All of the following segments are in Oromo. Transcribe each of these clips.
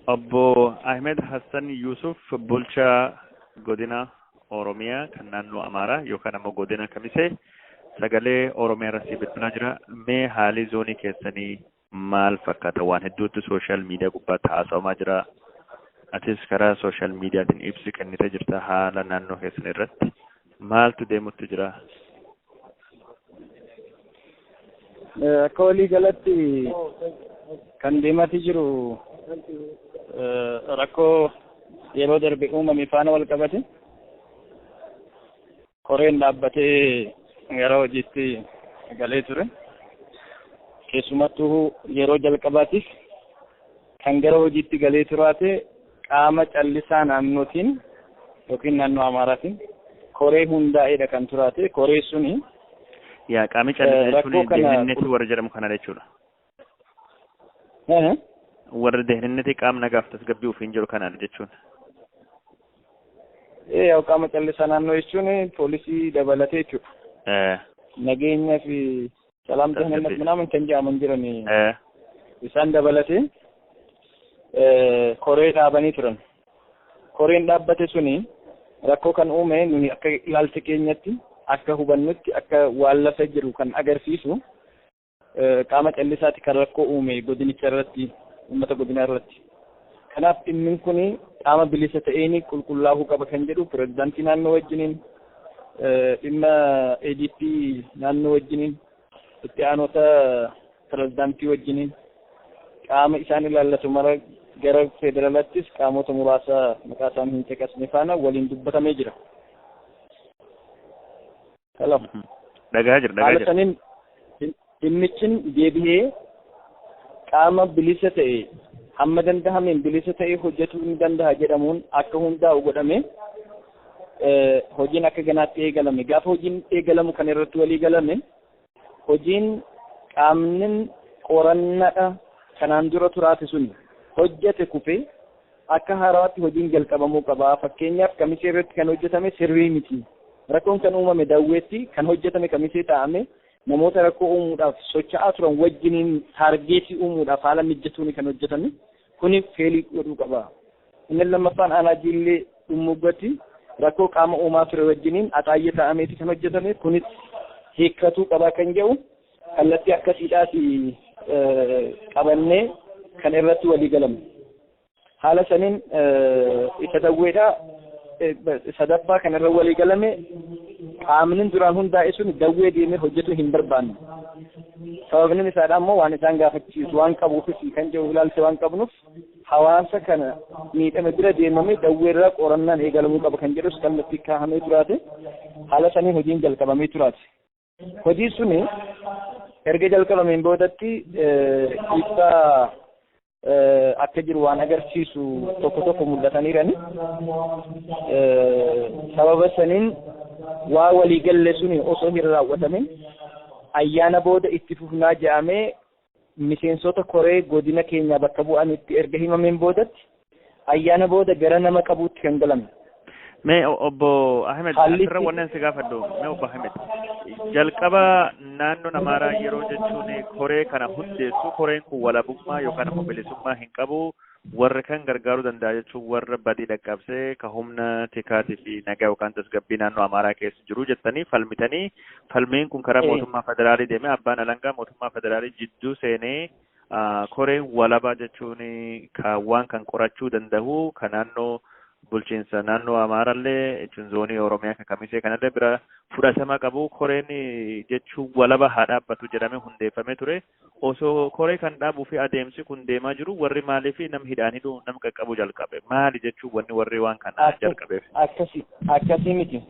Obbo Ahmed Hassan Yusuf bulchaa godina Oromiyaa kan naannoo Amaaraa yookaan ammoo godina Kamise Sagalee Oromiyaa irratti bilbilaa jira. Mee haalli zoonii keessanii maal fakkaata? Waan hedduutti sooshaal miidiyaa gubbaatti haasawamaa jira. Atis karaa sooshaal miidiyaatiin ibsi kennitee jirta haala naannoo keessanii irratti. Maaltu deemutti jira? Akka walii galatti kan deematii jiru rakkoo yeroo darbe uumame faana wal qabate koreen dhaabbatee gara hojiitti galee ture. Keessumattuu yeroo jalqabaatiif kan gara hojiitti galee turaate qaama callisaa naannootiin yookiin naannoo Amaaraatiin koree hundaa'eedha kan turaate. Koree suni yaa qaami callisaa jechuun deebinetti warra jedhamu kana jechuudha. Warra deebinetti qaama nagaaf tasgabbii ofiin jiru kanaan jechuun. Yaa qaama callisaa naannoo jechuun poolisii dabalatee jechuudha. Nageenya fi salaam dahannat minaamin kan jedhaman jiranii isaan dabalatee koree dhaabanii turan. Koreen dhaabbate suni rakkoo kan uume nuni akka ilaalcha keenyatti akka hubannutti akka waan lafa jiru kan agarsiisu qaama callisaati kan rakkoo uume godinicha irratti uummata godinaa irratti. Kanaaf dhimmi kun qaama bilisa ta'een qulqullaa'uu qaba kan jedhu pirezidaantii naannoo wajjiniin dhimma ADP naannoo wajjiniin itti aanota pirezidaantii wajjiniin qaama isaan ilaallatu mara gara federaalaattis qaamota muraasa maqaa isaanii hin caqasne faana waliin dubbatamee jira. Dhagaa jira. Haala saniin dhimmichi deebi'ee qaama bilisa ta'e hamma danda'ameen bilisa ta'e hojjetuu ni danda'a jedhamuun akka hundaa'u godhame hojiin akka ganaatti eegalame. Gaafa hojiin eegalamu kan irratti walii galame hojiin qaamni qorannaadha kanaan dura turaate sun hojjete kufee akka haaraatti hojiin jalqabamuu qaba. Fakkeenyaaf Kamisee irratti kan hojjetame sirrii miti. Rakkoon kan uumame daawwetti kan hojjetame Kamisee taa'ame namoota rakkoo uumuudhaaf socho'aa turan wajjiniin taargeetii uumuudhaaf haala mijatuun kan hojjetame kuni feelii godhuu qaba. Inni lammaffaan aanaajiillee dhummuggatti rakkoo qaama uumaa ture wajjiniin axaayyee taa'ameeti kan hojjetame kunis hiikkatuu qaba kan jedhu kallattii akkasiidhaati qabannee kan irratti walii galame. Haala saniin isa dawweedhaa sadaffaa kan irra walii galame qaamni duraan hundaa'e sun dawwee deemee hojjetu hin barbaanne. Sababni isaadha ammoo waan isaan gaafachiisu waan qabuufis kan jedhu ilaalcha waan qabnuuf hawaasa kana miidhame bira deemamee dawwee irraa qorannaan eegalamuu qaba kan jedhus kallattii kaahamee turaate. Haala saniin hojiin jalqabamee turaate. Hojii suni erga jalqabameen boodatti ibsaa akka jiru waan agarsiisu tokko mul'ataniirani. Sababa saniin waa walii galle suni osoo hin raawwatamin ayyaana booda itti fufnaa jedhamee miseensota koree godina keenya bakka bu'anitti erga himameen boodatti ayyaana booda gara nama qabuutti kan galame. Mee obbo Ahmed asirra wannan si gaafadhu mee obbo Ahmed jalqaba naannoon Amaaraa yeroo jechuun koree kana hundeessu koreen kun walabummaa yookaan ammoo bilisummaa hin qabu warra kan gargaaruu danda'a jechuun warra badii dhaqqabsee ka humna tikaatii fi nagaa yookaan tasgabbii naannoo Amaaraa keessa jiru jettanii falmitanii falmiin kun karaa mootummaa federaalii deemee abbaan alangaa mootummaa federaalii jidduu seenee koreen walabaa jechuun ka waan kan qorachuu danda'u ka naannoo bulchiinsa naannoo Amaaraallee jechuun zoonii Oromiyaa kan Kamisee kanallee bira fudhatama qabu koreen jechuun walaba haa dhaabbatu jedhamee hundeeffamee ture. Osoo koree kan dhaabuu fi adeemsi kun deemaa jiru warri maalii fi nam hidhaan hidhuu nam qaqqabu jalqabe maali jechuun wanni warri waan kana jalqabeef. Akkasii miti.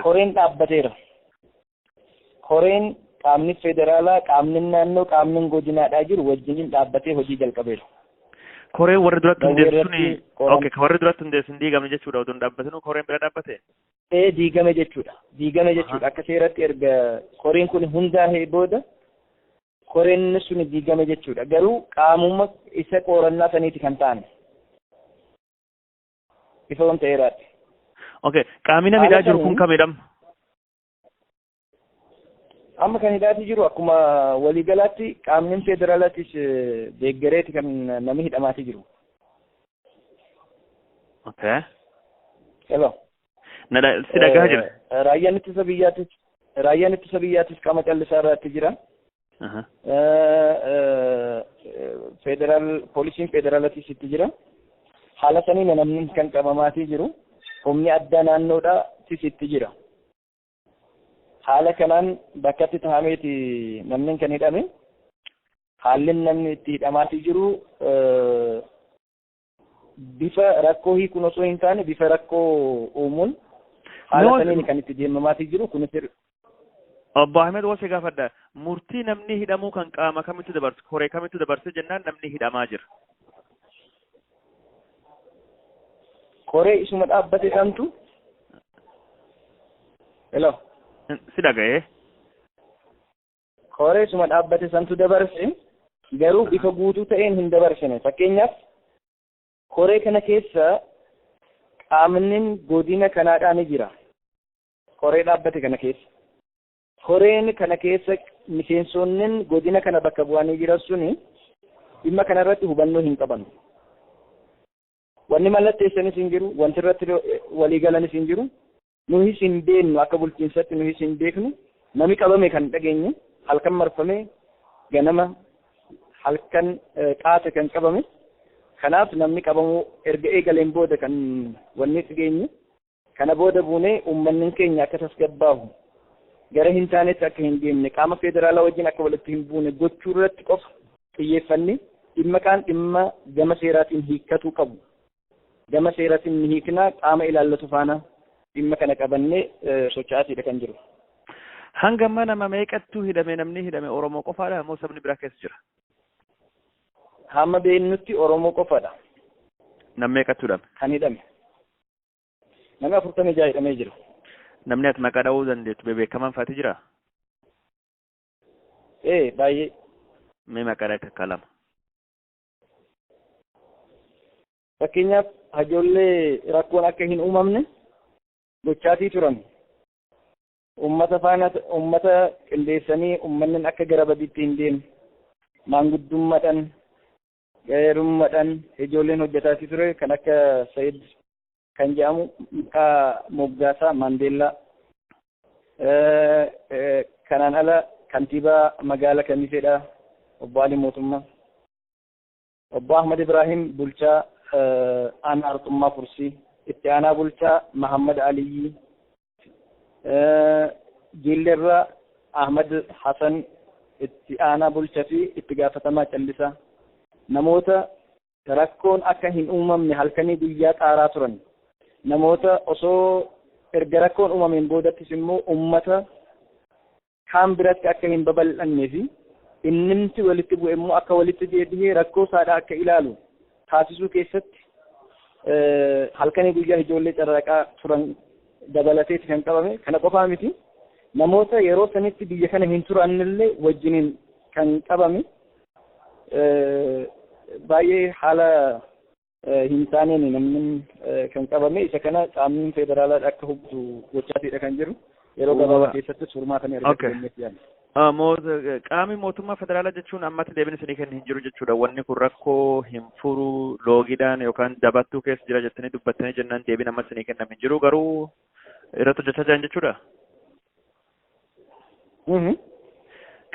Koreen dhaabbateera. Koreen qaamni federaalaa qaamni naannoo qaamni godinaadhaa jiru wajjiniin dhaabbatee hojii jalqabeera. Koree warri duratti hundeessuun okay warri duratti hundeessuun diigame jechuudha otoo hin dhaabbatinu koreen bira dhaabbate? Diigame jechuudha. Diigame jechuudha akka seeratti erga koreen kun hundaa'ee booda koreen sun diigame jechuudha. Garuu qaamuma isa qorannaa saniiti kan ta'an. Ifa waan ta'eeraati. Okay qaamina midhaa jiru kun kamidham? amma kan hidhaati jiru akkuma waliigalaatti qaamni federaalaatis deeggareeti kan namni hidhamaati jiru. Okay. Hello. Si dhagaa jira. Raayyaan ittisa biyyaatis qaama callisaa irratti jira. Poolisiin federaalaatis itti jira. Haala saniin namni kan qabamaatii jiru. Humni addaa naannoodhaatis itti jira. Haala kanaan bakka itti taa'ameeti namni kan hidhame. Haalli namni itti hidhamaatii jiru bifa rakkoo hiikuun osoo hin taane bifa rakkoo uumuun haala saniin kan itti deemamaatii jiru kunis. Obbo Ahmed wasi gaafadha. Murtii namni hidhamuu kan qaama kamitti dabarsu koree kamitti dabarsu jennaan namni hidhamaa jira. Koree isuma dhaabbate kamtu. Hello. Si dhaga'ee. Koree isuma dhaabbate santu dabarse garuu bifa guutuu ta'een hin dabarsine. Fakkeenyaaf koree kana keessa qaamni godina kanaadhaa ni jira. Koree dhaabbate kana keessa. Koreen kana keessa miseensonni godina kana bakka bu'anii jiran suni dhimma kana irratti hubannoo hin qaban. Wanni mallatteessanis hin jiru, wanti irratti waliigalanis hin jiru. Nuyi hin beeknu akka bulchiinsatti nuyi hin beeknu. Nami qabame kan dhageenye halkan marfame ganama halkan qaate kan qabame. Kanaaf namni qabamu erga eegaleen booda kan wanni dhageenye. Kana booda buunee uummanni keenya akka tasgabbaahu. Gara hin taanetti akka hin deemne qaama federaalaa wajjin akka walitti hin buune gochuu irratti qofa xiyyeeffanne dhimma kaan dhimma gama seeraatiin hiikkachuu qabu. Gama seeraatiin hiiknaa qaama ilaallatu faana dhimma kana qabannee socho'aatiidha kan jiru. Hanga amma nama meeqattu hidhame namni hidhame Oromoo qofaadha moo sabni biraa keessa jira? Hamma beeknutti Oromoo qofaadha. Nam meeqattu hidhame? Kan hidhame. Nama 46 hidhamee jira. Namni ati maqaa dha'uu dandeettu beekamaan faati jira? Baay'ee. Mee maqaa dha'e takka lama. Fakkeenyaaf hajoollee rakkoon akka hin uumamne gochaatii turan. Uummata qindeessanii uummanni akka gara badiitti hin deemne. Maanguddummaadhaan, gaarummaadhaan ijoolleen hojjetaatii ture kan akka Sayid kan jedhamu maqaa moggaasaa Maandeellaa. Kanaan ala kantiibaa magaalaa Kamiseedha obbo Ali Mootummaa. Obbo Ahmed Ibrahim bulchaa aanaa Arxummaa Fursii. Itti aanaa bulchaa Mahammad Aliyyi. Jillerraa Ahmed Hassan itti aanaa bulchaa fi itti gaafatamaa callisaa. Namoota rakkoon akka hin uumamne halkanii guyyaa xaaraa turan. Namoota osoo erga rakkoon uumameen boodattis immoo uummata kaan biratti akka hin babal'annee fi innimti walitti bu'e immoo akka walitti deebi'ee rakkoo isaadhaa akka ilaalu taasisuu keessatti halkanii guyyaa ijoollee carraaqaa turan dabalateeti kan qabame. Kana qofaa miti namoota yeroo sanitti biyya kana hin turannillee wajjiniin kan qabame baay'ee haala hin taaneen namni kan qabame. Isa kana qaamni federaalaa akka hubatu gochaatiidha kan jiru. Yeroo gabaabaa keessatti furmaatanii argamu. Qaamni mootummaa federaalaa jechuun ammatti deebiin isinii kenna hin jiru jechuudha. Wanni kun rakkoo hin furu loogiidhaan yookaan dabattuu keessa jira jettanii dubbattanii jennaan deebiin amma isinii kennamu hin jiru garuu irratti hojjechaa jiran jechuudha.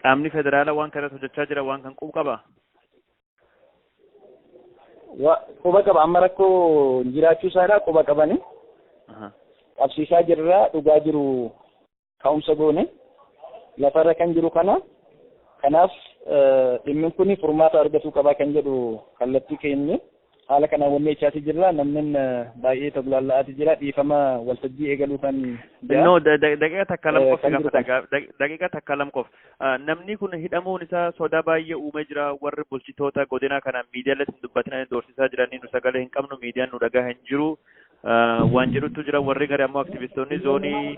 Qaamni federaalaa waan kanatti hojjechaa jira waan kan quba qaba. Quba qaba amma rakkoo jiraachuu isaadhaa quba qabani. Qabsiisaa jirraa dhugaa jiru ka'umsa goone lafarra kan jiru kanaaf dhimmi kun furmaata argachuu qabaa kan jedhu kallattii keenya haala kanaan wanni echaati jirra. Namni baay'ee toglaalla'aati jira. Dhiifama waltajjii eegaluu kan No, daqiiqa takka lamqof. Namni kun hidhamuun isaa sodaa baay'ee uumee jira. Warri bulchitoota godina kanaan miidiyaa dubbatinaan doorsisaa jiranii nu sagalee hin qabnu miidiyaan nu dhagaa hin jiru. Waan jedhutu jira warri gari ammoo aktivistoonni zoonii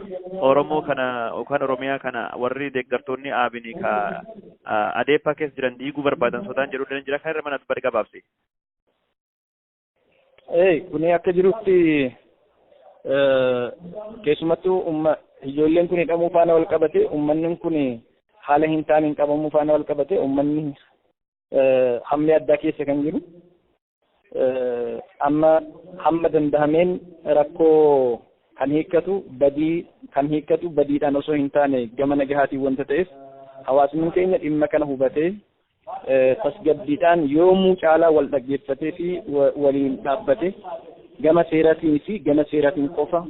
Oromoo kana yookaan Oromiyaa kana warri deeggartoonni aabini ka adeepaa keessa jiran diiguu barbaadan sodaan jedhu jira. Kan irra manatti bari gabaabse. Kuni akka jirutti keessumattuu ijoolleen kun hidhamuu faana wal qabate uummanni kun haala hin taane qabamuu faana wal qabate uummanni hammi addaa keessa kan jiru amma hamma dandahameen rakkoo kan hiikkatu badiidhaan osoo hin taane gama nagahaatiin wanta ta'eef hawaasni keenya dhimma kana hubatee tasgabbiidhaan yoomuu caalaa wal dhaggeeffatee fi waliin dhaabbate gama seeraatiin qofa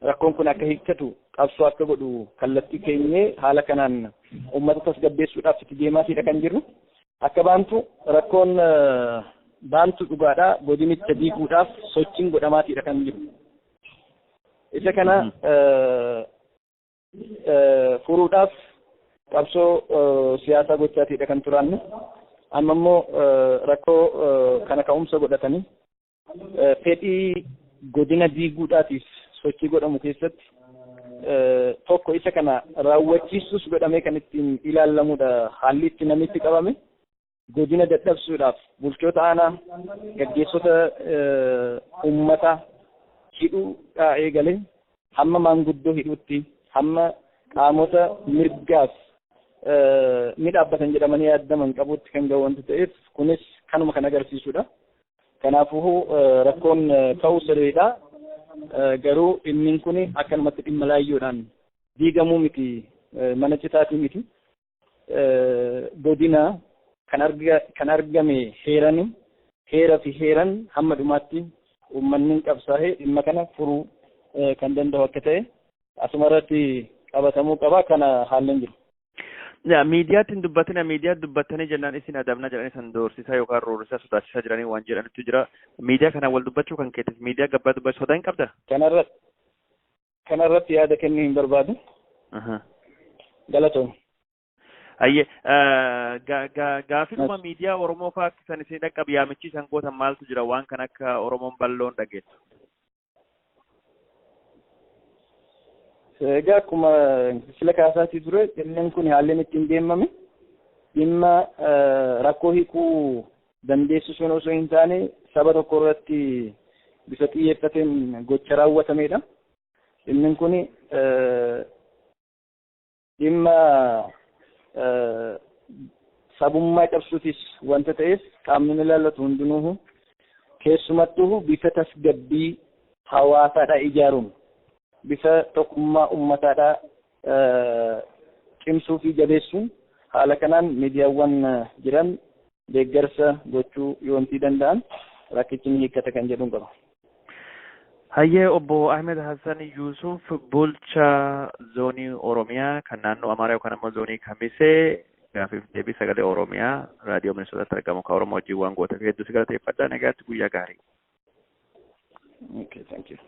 rakkoon kun akka hiikkatu qabsoo akka godhu kallattii keenyee haala kanaan uummata tasgabbeessuudhaaf itti deemaatiidha kan jirru. Akka baantu rakkoon baantu dhugaadhaa godinicha diiguudhaaf sochiin godhamaatiidha kan jiru. Isa kana furuudhaaf qabsoo siyaasaa gochaatiidha kan turaannu. Amma immoo rakkoo kana ka'umsa godhatanii fedhii godina diiguudhaatiif sochii godhamu keessatti tokko isa kana raawwachiisuus godhamee kan ittiin ilaalamudha. Haalli itti namitti qabame godina dadhabsuudhaaf bulchoota aanaa gaggeessota ummata hidhuudhaa eegalee hamma maanguddoo hidhuutti hamma qaamota mirgaaf ni dhaabbatan jedhamanii yaadaman qabuutti kan gahu wanta ta'eef kunis kanuma kan agarsiisudha. Kanaafuu rakkoon ka'uu sirriidha. Garuu dhimmiin kun akkanumatti dhimma laayyoodhaan diigamuu miti, mana citaatii miti. Godina kan argame heeraa fi heeraan hamma dhumaatti uummanni qabsaa'ee dhimma kana furuu kan danda'u akka ta'e asumarratti qabatamuu qaba. Kana haalleen jiru. Miidiyaatti dubbatanii jennaan isin adabna jedhanii san doorsisaa yookaan roorrisaa sodaachisaa jiranii waan jedhanitu jira. Miidiyaa kana wal dubbachuu kan keetis miidiyaa gabbaa dubbachuu sodaa hin qabda? Kanarratti yaada kennuu hin barbaadu. Galatoom. Ayyee gaafiluma miidiyaa Oromoo fa'aa san isin dhaqqab yaamichi san gootan maaltu jira waan kan akka Oromoon balloon dhageessu? Egaa akkuma sila kaasaatii ture dhimmiin kun haalleen ittiin deemame dhimma rakkoo hiikuu dandeessisuun osoo hin taane saba tokko irratti bifa xiyyeeffateen gocha raawwatamedha. Dhimmiin kun dhimma sabummaa cabsuutis wanta ta'eef qaamni ilaallatu hundinuu keessumattuu bifa tasgabbii hawaasaadhaa ijaaruun bifa tokkummaa ummataadhaa cimsuu fi jabeessuun haala kanaan miidiyaawwan jiran deeggarsa gochuu yoontii danda'an rakkichi ni hiikkata kan jedhuun qaba. Hayyee obbo Ahmed Hassan Yusuf bulchaa zoonii Oromiyaa kan naannoo Amaaraa yookaan immoo zoonii Kamisee gaafiif deebii sagalee Oromiyaa raadiyoo Minnesotaatti argamu kan Oromoo wajjin waan gooteef hedduu si galateeffadha. Nagaatti guyyaa gaarii. Okay, thank you.